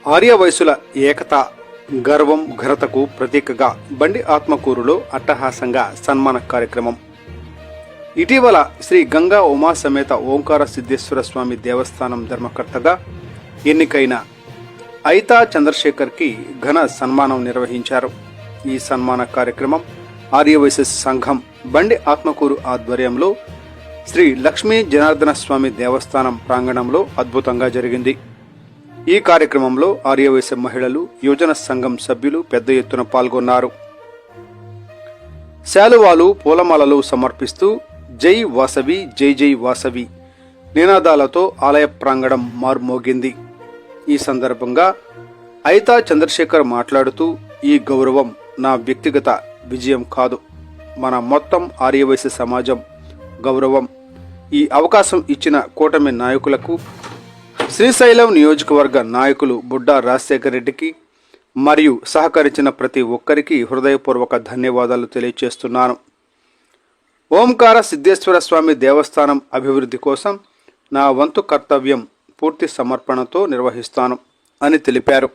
ఆర్యవైశ్యుల ఏకత, గర్వం, ఘనతకు ప్రతీకగా బండి ఆత్మకూరులో అట్టహాసంగా సన్మాన కార్యక్రమం. ఇటీవల శ్రీ గంగా ఉమా సమేత ఓంకార సిద్ధేశ్వర స్వామి దేవస్థానం ధర్మకర్తగా ఎన్నికైన ఐతా చంద్రశేఖర్కి ఘన సన్మానం నిర్వహించారు. ఈ సన్మాన కార్యక్రమం ఆర్యవైశ్య సంఘం బండి ఆత్మకూరు ఆధ్వర్యంలో శ్రీ లక్ష్మీ జనార్దన స్వామి దేవస్థానం ప్రాంగణంలో అద్భుతంగా జరిగింది. ఈ కార్యక్రమంలో ఆర్యవైశ్య మహిళలు, యువజన సంఘం సభ్యులు పెద్ద ఎత్తున పాల్గొన్నారు. శాలువాలు, పూలమాలలు సమర్పిస్తూ జై వాసవి, జై జై వాసవి నినాదాలతో ఆలయ ప్రాంగణం మార్మోగింది. ఈ సందర్భంగా ఐతా చంద్రశేఖర్ మాట్లాడుతూ, ఈ గౌరవం నా వ్యక్తిగత విజయం కాదు, మన మొత్తం ఆర్యవైశ్య సమాజం గౌరవం. ఈ అవకాశం ఇచ్చిన కూటమి నాయకులకు, శ్రీశైలం నియోజకవర్గ నాయకులు బుడ్డా రాజశేఖర్ రెడ్డికి మరియు సహకరించిన ప్రతి ఒక్కరికి హృదయపూర్వక ధన్యవాదాలు తెలియజేస్తున్నాను. ఓంకార సిద్ధేశ్వర స్వామి దేవస్థానం అభివృద్ధి కోసం నా వంతు కర్తవ్యం పూర్తి సమర్పణతో నిర్వహిస్తాను అని తెలిపారు.